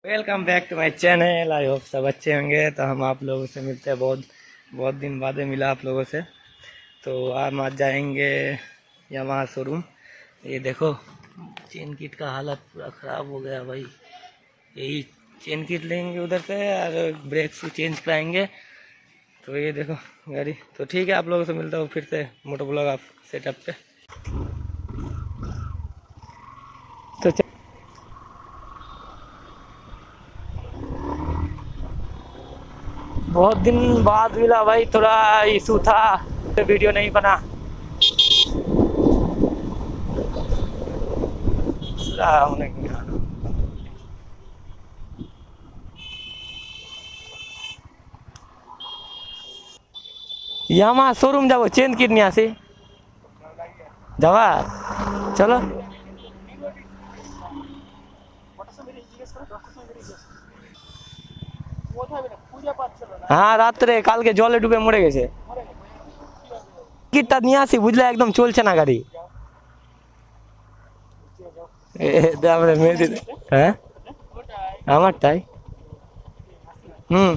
Welcome back to my channel. I hope सब अच्छे होंगे। तो हम आप लोगों से मिलते हैं, बहुत बहुत दिन बाद मिला आप लोगों से। तो हम आज जाएंगे यामाहा शोरूम। ये देखो, चेन किट का हालत पूरा ख़राब हो गया भाई। यही चेन किट लेंगे उधर से और ब्रेक शू चेंज कराएंगे। तो ये देखो गाड़ी। तो ठीक है, आप लोगों से मिलता हूँ फिर से मोटो ब्लॉग आप सेटअप पे। तो बहुत दिन बाद मिला भाई, थोड़ा इशू था तो वीडियो नहीं बना। यामाहा शोरूम जाबो चेंज किट निया से যাবা চলো। হ্যাঁ, রাত্রে কালকে জলে ডুবে মরে গেছে। কিটটা নিয়ে আসি বুঝলে, একদম চলছে না গাড়ি। আমরা মেহেদি। হ্যাঁ, আমারটাই। হুম।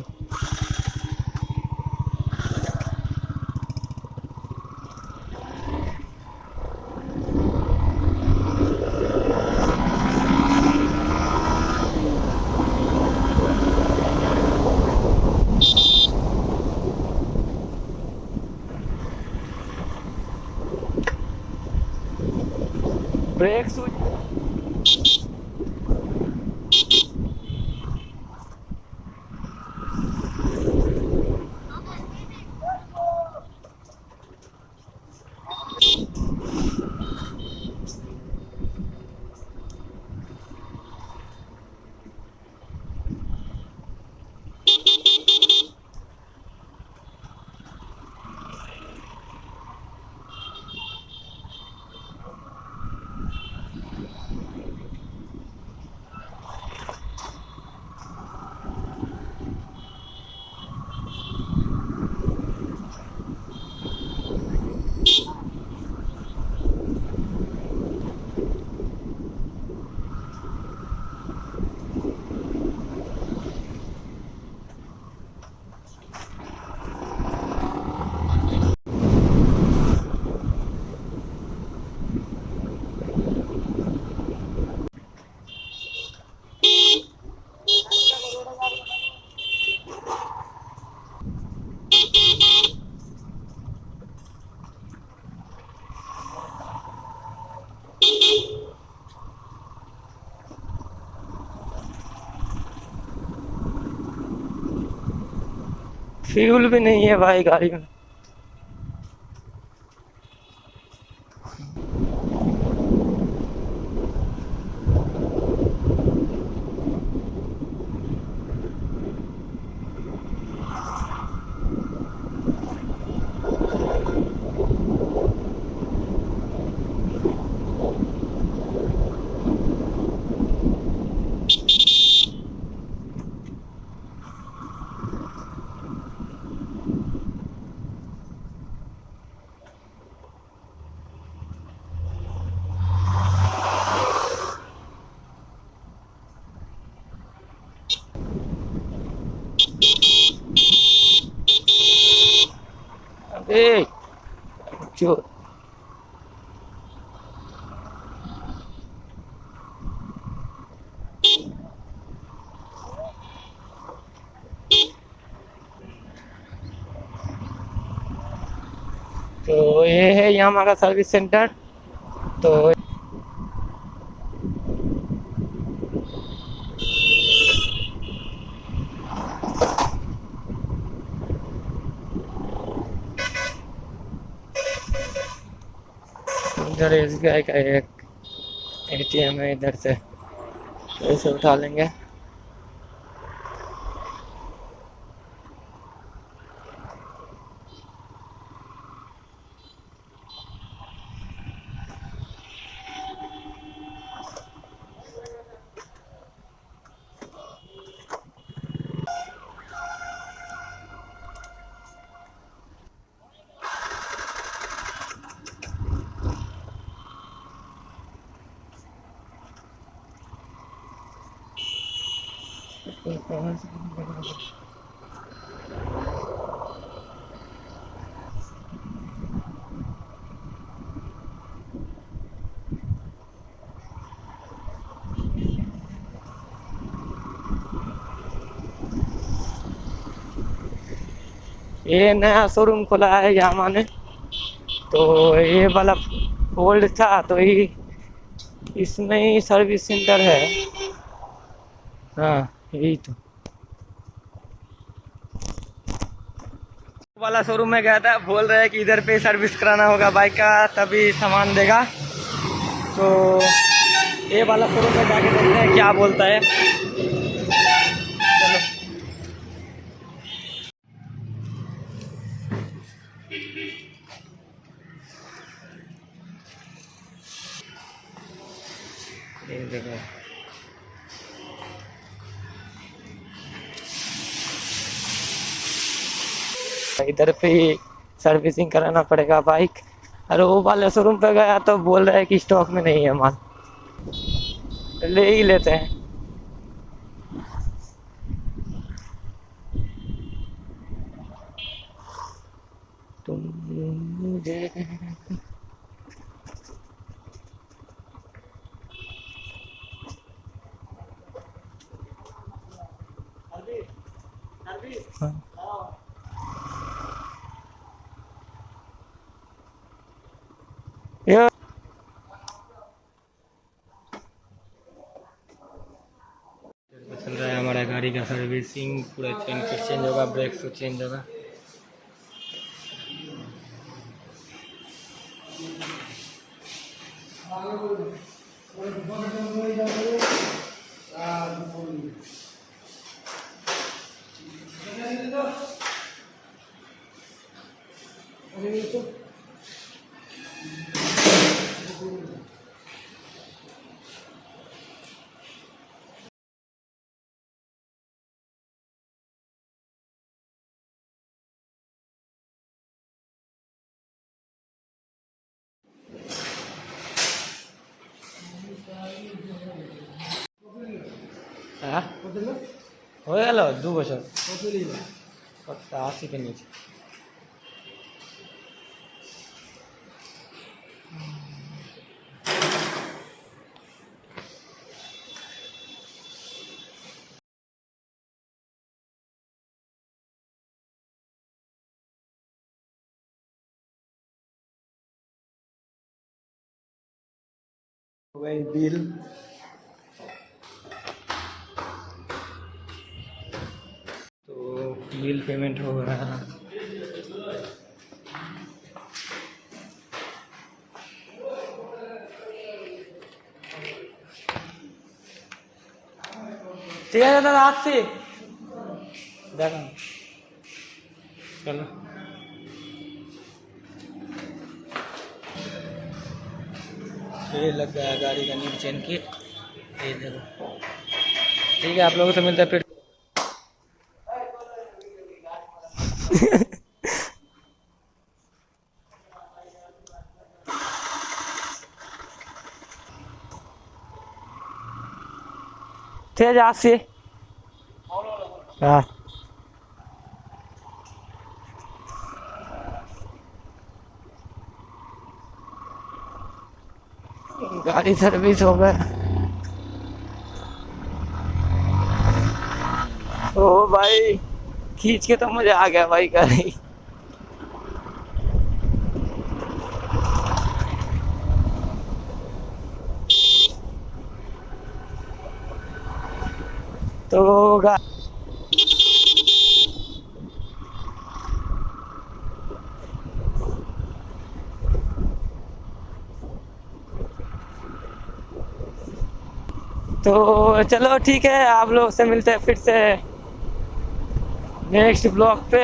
ব্রেক সুইচ फ्यूल भी नहीं है भाई गाड़ी में। अबे जो तो ये है यामाहा का सर्विस सेंटर। तो इधर एसबीआई का एक एटीएम है, इधर से पैसे उठा लेंगे। ये नया शोरूम खोला है यामा ने। तो ये वाला ओल्ड था तो ये इसमें ही सर्विस सेंटर है। हाँ यही तो वाला शोरूम में गया था, बोल रहे हैं कि इधर पे सर्विस कराना होगा बाइक का तभी सामान देगा। तो ये वाला शोरूम में जाके देखते हैं क्या बोलता है। चलो ये देखो, इधर पे ही सर्विसिंग कराना पड़ेगा बाइक। और वो वाले शोरूम पे गया तो बोल रहे हैं कि स्टॉक में नहीं है माल, ले ही लेते हैं। तुम मुझे ये चल रहा है हमारा गाड़ी का सर्विसिंग, पूरा चेन चेंज होगा, ब्रेक तो चेंज होगा। हाँ हो गल 2 বছর 80 के नीचे। हो गई बिल, तो बिल पेमेंट हो रहा है। ঠিক আছে দাদা আসছি, দেখো चलो ये लग गया गाड़ी का नीट चेन की, ये देखो। ठीक है आप लोगों से मिलते हैं फिर। ঠিক আছে আসছি। हाँ गाड़ी सर्विस हो गया। ओ भाई खींच के तो मजा आ गया भाई गाड़ी। तो तो चलो ठीक है, आप लोग से मिलते हैं फिर से नेक्स्ट ब्लॉग पे।